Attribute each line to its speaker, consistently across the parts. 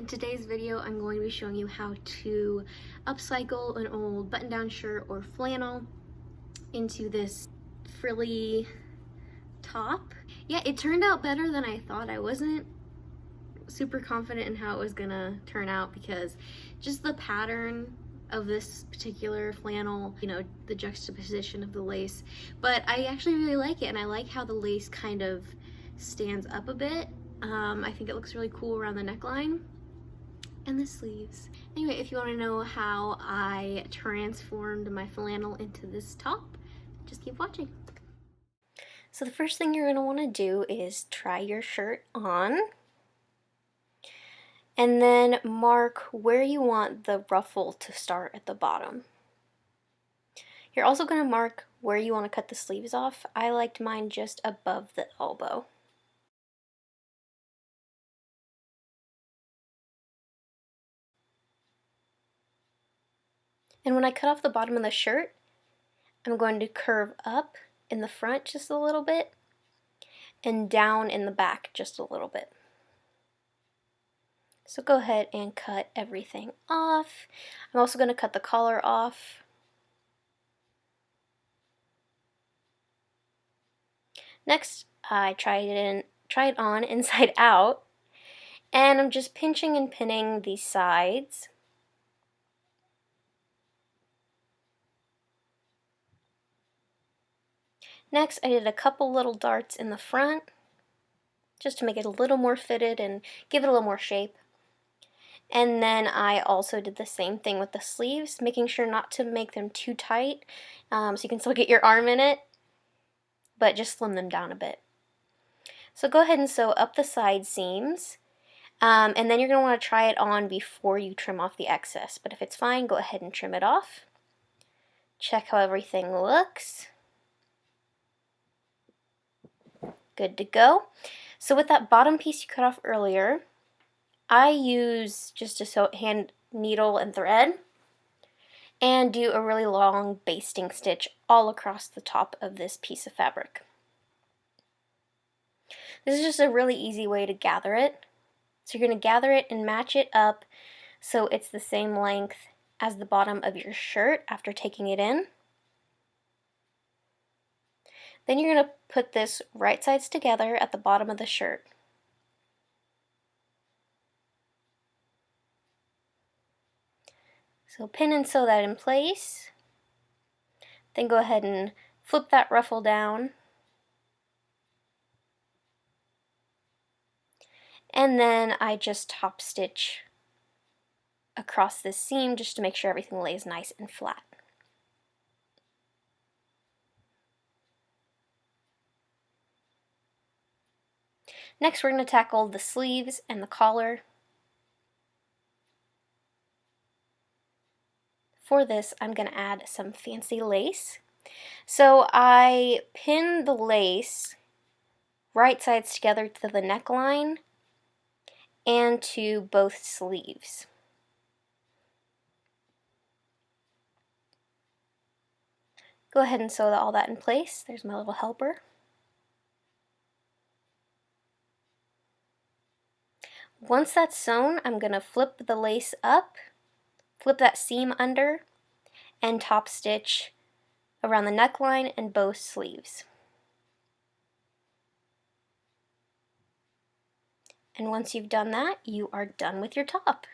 Speaker 1: today's video, I'm going to be showing you how to upcycle an old button-down shirt or flannel into this frilly top. Yeah, it turned out better than I thought. I wasn't super confident in how it was gonna turn out because just the pattern of this particular flannel, you know, the juxtaposition of the lace, but I actually really like it, and I like how the lace kind of stands up a bit. I think it looks really cool around the neckline and the sleeves. Anyway, if you want to know how I transformed my flannel into this top, just keep watching. So the first thing you're going to want to do is try your shirt on, and then mark where you want the ruffle to start at the bottom. You're also going to mark where you want to cut the sleeves off. I liked mine just above the elbow. And when I cut off the bottom of the shirt, I'm going to curve up in the front just a little bit and down in the back just a little bit. So go ahead and cut everything off. I'm also going to cut the collar off. Next, I tried it on inside out, and I'm just pinching and pinning these sides. Next, I did a couple little darts in the front just to make it a little more fitted and give it a little more shape. And then I also did the same thing with the sleeves, making sure not to make them too tight so you can still get your arm in it, but just slim them down a bit. So go ahead and sew up the side seams, and then you're going to want to try it on before you trim off the excess. But if it's fine, go ahead and trim it off. Check how everything looks. Good to go. So with that bottom piece you cut off earlier, I use just a hand needle and thread and do a really long basting stitch all across the top of this piece of fabric. This is just a really easy way to gather it. So you're going to gather it and match it up so it's the same length as the bottom of your shirt after taking it in. Then you're going to put this right sides together at the bottom of the shirt. So pin and sew that in place. Then go ahead and flip that ruffle down. And then I just top stitch across this seam just to make sure everything lays nice and flat. Next, we're going to tackle the sleeves and the collar. For this, I'm going to add some fancy lace. So I pin the lace right sides together to the neckline and to both sleeves. Go ahead and sew all that in place. There's my little helper. Once that's sewn, I'm going to flip the lace up, flip that seam under, and top stitch around the neckline and both sleeves. And once you've done that, you are done with your top.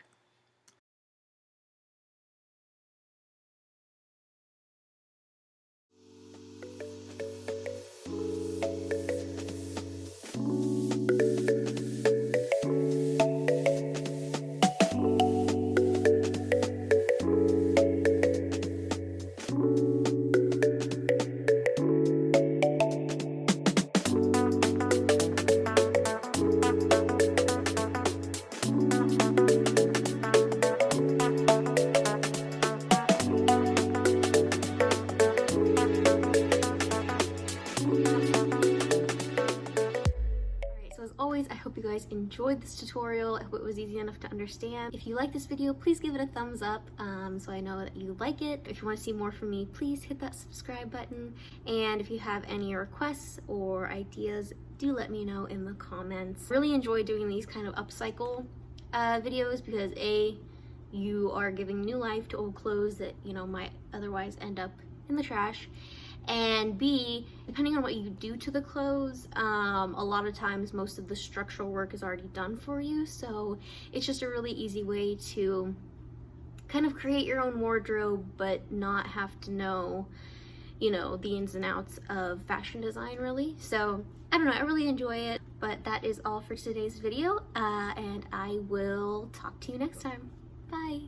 Speaker 1: I hope you guys enjoyed this tutorial. I hope it was easy enough to understand. If you like this video, please give it a thumbs up so I know that you like it. If you want to see more from me, please hit that subscribe button. And if you have any requests or ideas, do let me know in the comments. Really enjoy doing these kind of upcycle videos because A, you are giving new life to old clothes that, you know, might otherwise end up in the trash. And B, depending on what you do to the clothes, a lot of times most of the structural work is already done for you. So it's just a really easy way to kind of create your own wardrobe, but not have to know, you know, the ins and outs of fashion design really. So I don't know, I really enjoy it. But that is all for today's video, and I will talk to you next time. Bye.